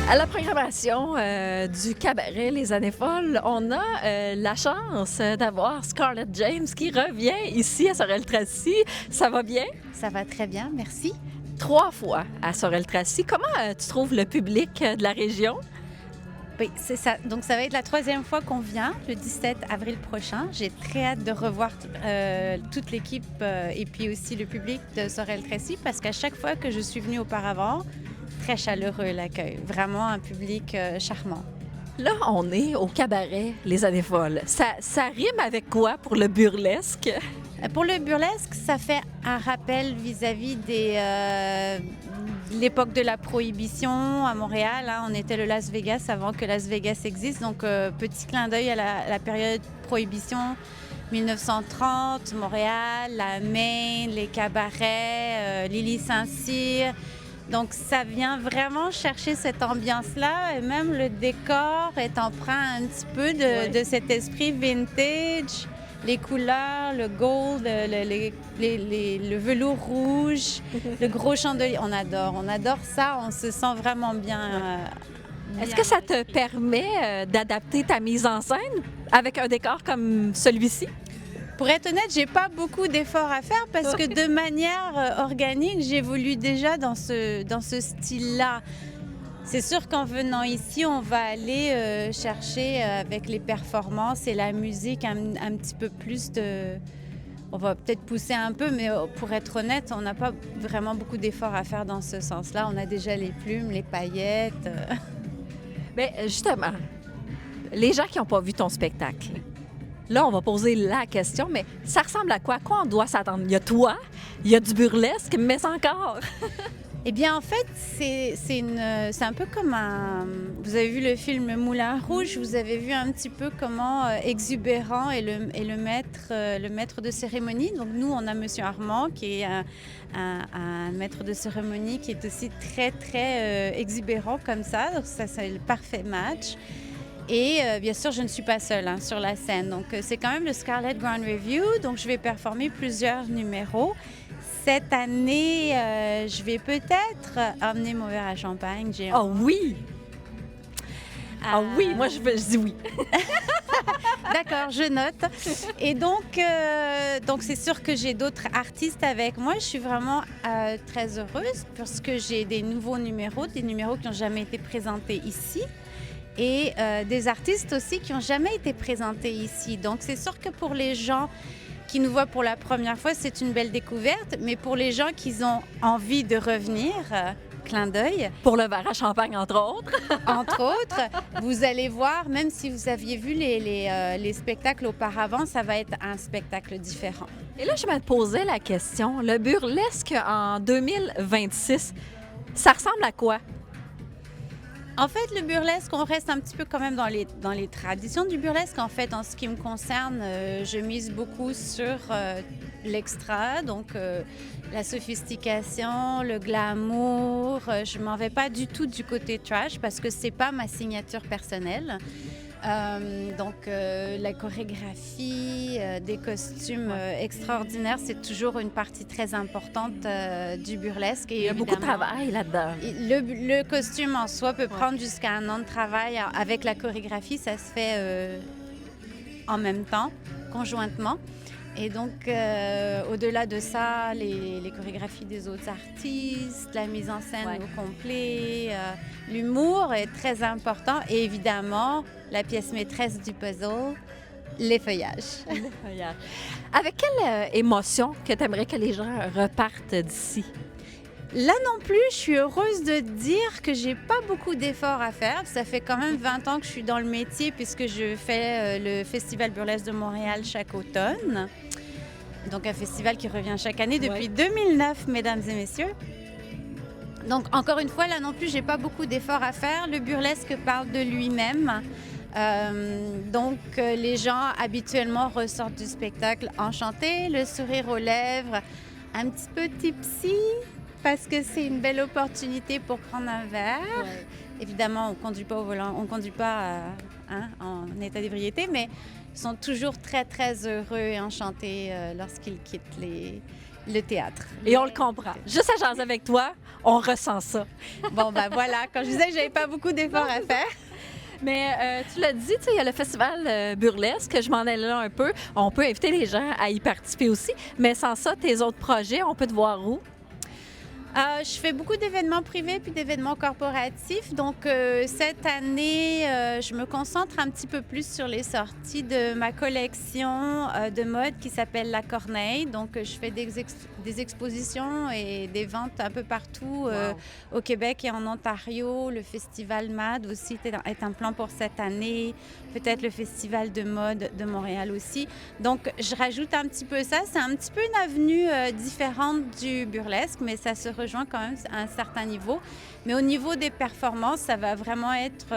À la programmation du cabaret Les Années Folles, on a la chance d'avoir Scarlett James qui revient ici à Sorel-Tracy. Ça va bien? Ça va très bien, merci. 3 fois à Sorel-Tracy. Comment tu trouves le public de la région? Oui, c'est ça. Donc, ça va être la 3e fois qu'on vient, le 17 avril prochain. J'ai très hâte de revoir toute l'équipe et puis aussi le public de Sorel-Tracy parce qu'à chaque fois que je suis venue auparavant, très chaleureux l'accueil. Vraiment un public charmant. Là, on est au cabaret Les Années Folles. Ça rime avec quoi pour le burlesque? Pour le burlesque, ça fait un rappel vis-à-vis l'époque de la prohibition à Montréal. On était le Las Vegas avant que Las Vegas existe. Donc, petit clin d'œil à la période prohibition, 1930, Montréal, la Maine, les cabarets, Lily Saint-Cyr. Donc, ça vient vraiment chercher cette ambiance-là. Et même le décor est empreint un petit peu de cet esprit vintage. Les couleurs, le gold, le velours rouge, le gros chandelier. On adore ça. On se sent vraiment bien. Est-ce que ça te permet d'adapter ta mise en scène avec un décor comme celui-ci? Pour être honnête, j'ai pas beaucoup d'efforts à faire parce que de manière organique, j'évolue déjà dans ce style-là. C'est sûr qu'en venant ici, on va aller chercher avec les performances et la musique un petit peu plus de... On va peut-être pousser un peu, mais pour être honnête, on n'a pas vraiment beaucoup d'efforts à faire dans ce sens-là. On a déjà les plumes, les paillettes. Bien, justement, les gens qui n'ont pas vu ton spectacle, là, on va poser la question, mais ça ressemble à quoi? À quoi on doit s'attendre? Il y a toi, il y a du burlesque, mais encore! Eh bien, en fait, c'est un peu comme un... Vous avez vu le film Moulin Rouge, vous avez vu un petit peu comment exubérant est le maître de cérémonie. Donc, nous, on a Monsieur Armand, qui est un maître de cérémonie qui est aussi très, très exubérant comme ça. Donc, ça, c'est le parfait match. Et bien sûr, je ne suis pas seule sur la scène. Donc, c'est quand même le Scarlett Grand Review. Donc, je vais performer plusieurs numéros. Cette année, je vais peut-être emmener mon verre à champagne géant. Oh oui! Ah oui, moi je dis oui. D'accord, je note. Et donc c'est sûr que j'ai d'autres artistes avec moi. Je suis vraiment très heureuse parce que j'ai des nouveaux numéros, des numéros qui n'ont jamais été présentés ici. Et des artistes aussi qui n'ont jamais été présentés ici. Donc, c'est sûr que pour les gens qui nous voient pour la première fois, c'est une belle découverte. Mais pour les gens qui ont envie de revenir, clin d'œil. Pour le verre à champagne, entre autres. Entre autres, vous allez voir, même si vous aviez vu les spectacles auparavant, ça va être un spectacle différent. Et là, je me posais la question, le burlesque en 2026, ça ressemble à quoi? En fait, le burlesque, on reste un petit peu quand même dans les traditions du burlesque. En fait, en ce qui me concerne, je mise beaucoup sur l'extra, donc la sophistication, le glamour. Je m'en vais pas du tout du côté trash parce que c'est pas ma signature personnelle. La chorégraphie, des costumes extraordinaires, c'est toujours une partie très importante du burlesque. Et il y a beaucoup de travail là-dedans. Le costume en soi peut prendre jusqu'à 1 an de travail. Avec la chorégraphie, ça se fait en même temps, conjointement. Et donc, au-delà de ça, les chorégraphies des autres artistes, la mise en scène au complet, l'humour est très important. Et évidemment, la pièce maîtresse du puzzle, les feuillages. Les feuillages. Avec quelle émotion que tu aimerais que les gens repartent d'ici? Là non plus, je suis heureuse de dire que j'ai pas beaucoup d'efforts à faire. Ça fait quand même 20 ans que je suis dans le métier puisque je fais le Festival Burlesque de Montréal chaque automne. Donc un festival qui revient chaque année depuis 2009, mesdames et messieurs. Donc encore une fois, là non plus, j'ai pas beaucoup d'efforts à faire. Le burlesque parle de lui-même. Les gens habituellement ressortent du spectacle enchantés, le sourire aux lèvres, un petit peu tipsy, parce que c'est une belle opportunité pour prendre un verre. Ouais. Évidemment, on ne conduit pas au volant, on ne conduit pas en état d'ébriété, mais ils sont toujours très, très heureux et enchantés lorsqu'ils quittent Le théâtre. Et on le comprend. Juste à jaser avec toi, on ressent ça. Bon, ben voilà, quand je disais que j'avais pas beaucoup d'efforts à faire. Mais tu l'as dit, tu sais, il y a le festival burlesque, je m'en allais là un peu. On peut inviter les gens à y participer aussi. Mais sans ça, tes autres projets, on peut te voir où? Je fais beaucoup d'événements privés puis d'événements corporatifs. Donc, cette année, je me concentre un petit peu plus sur les sorties de ma collection de mode qui s'appelle La Corneille. Donc, je fais des expositions et des ventes un peu partout au Québec et en Ontario. Le festival MAD aussi est un plan pour cette année. Peut-être le festival de mode de Montréal aussi. Donc, je rajoute un petit peu ça. C'est un petit peu une avenue différente du burlesque, mais ça se rejoint quand même à un certain niveau. Mais au niveau des performances, ça va vraiment être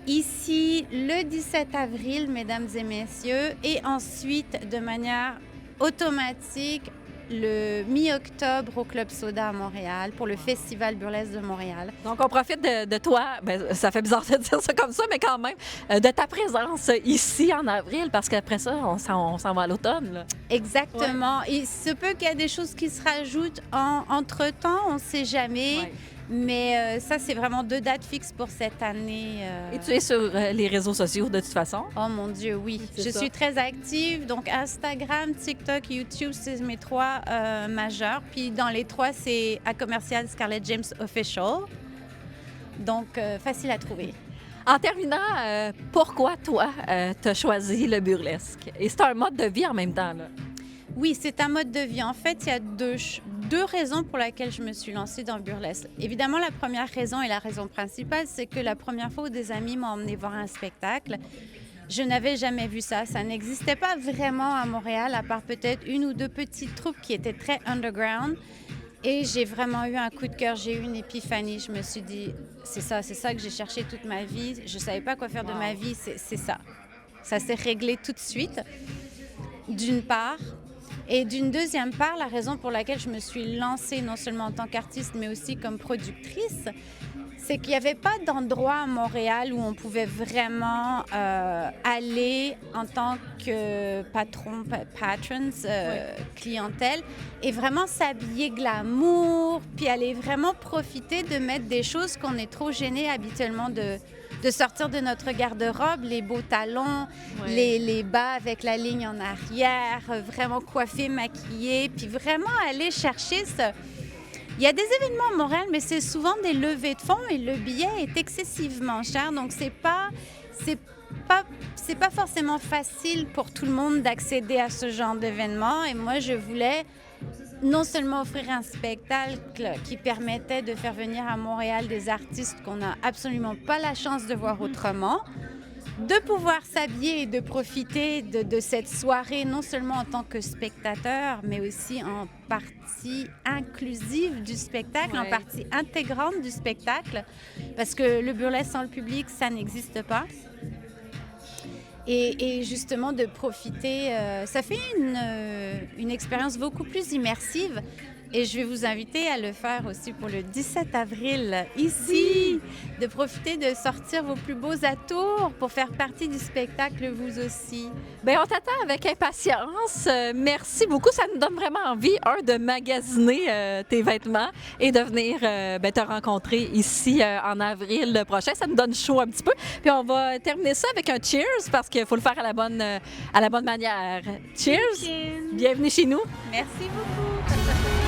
ici le 17 avril, mesdames et messieurs, et ensuite de manière automatique le mi-octobre au Club Soda à Montréal pour le Festival burlesque de Montréal. Donc, on profite de toi, ben, ça fait bizarre de dire ça comme ça, mais quand même, de ta présence ici en avril, parce qu'après ça, on s'en va à l'automne, là. Exactement. Ouais. Il se peut qu'il y ait des choses qui se rajoutent entre-temps, on ne sait jamais. Ouais. Mais ça, c'est vraiment 2 dates fixes pour cette année. Et tu es sur les réseaux sociaux de toute façon? Oh mon Dieu, oui. Je suis très active. Donc, Instagram, TikTok, YouTube, c'est mes 3 majeurs. Puis dans les 3, c'est à commercial Scarlett James Official. Donc, facile à trouver. En terminant, pourquoi toi, tu as choisi le burlesque? Et c'est un mode de vie en même temps, là. Oui, c'est un mode de vie. En fait, il y a deux raisons pour lesquelles je me suis lancée dans le burlesque. Évidemment, la première raison et la raison principale, c'est que la première fois où des amis m'ont emmené voir un spectacle, je n'avais jamais vu ça. Ça n'existait pas vraiment à Montréal, à part peut-être 1 ou 2 petites troupes qui étaient très underground. Et j'ai vraiment eu un coup de cœur, j'ai eu une épiphanie. Je me suis dit, c'est ça que j'ai cherché toute ma vie. Je ne savais pas quoi faire de ma vie, c'est ça. Ça s'est réglé tout de suite, d'une part. Et d'une deuxième part, la raison pour laquelle je me suis lancée non seulement en tant qu'artiste, mais aussi comme productrice, c'est qu'il n'y avait pas d'endroit à Montréal où on pouvait vraiment aller en tant que clientèle, et vraiment s'habiller glamour, puis aller vraiment profiter de mettre des choses qu'on est trop gêné habituellement de sortir de notre garde-robe, les beaux talons, les bas avec la ligne en arrière, vraiment coiffés, maquillés, puis vraiment aller chercher ce... Il y a des événements à Montréal, mais c'est souvent des levées de fonds et le billet est excessivement cher, donc c'est pas forcément facile pour tout le monde d'accéder à ce genre d'événement. Et moi, je voulais non seulement offrir un spectacle qui permettait de faire venir à Montréal des artistes qu'on n'a absolument pas la chance de voir autrement, de pouvoir s'habiller et de profiter de cette soirée, non seulement en tant que spectateur, mais aussi en partie inclusive du spectacle, en partie intégrante du spectacle, parce que le burlesque sans le public, ça n'existe pas. Et justement, de profiter, ça fait une expérience beaucoup plus immersive. Et je vais vous inviter à le faire aussi pour le 17 avril, ici, de profiter de sortir vos plus beaux atours pour faire partie du spectacle, vous aussi. Bien, on t'attend avec impatience. Merci beaucoup. Ça nous donne vraiment envie, de magasiner tes vêtements et de venir te rencontrer ici en avril prochain. Ça nous donne chaud un petit peu. Puis on va terminer ça avec un cheers parce qu'il faut le faire à la bonne manière. Cheers! Bienvenue chez nous. Merci beaucoup.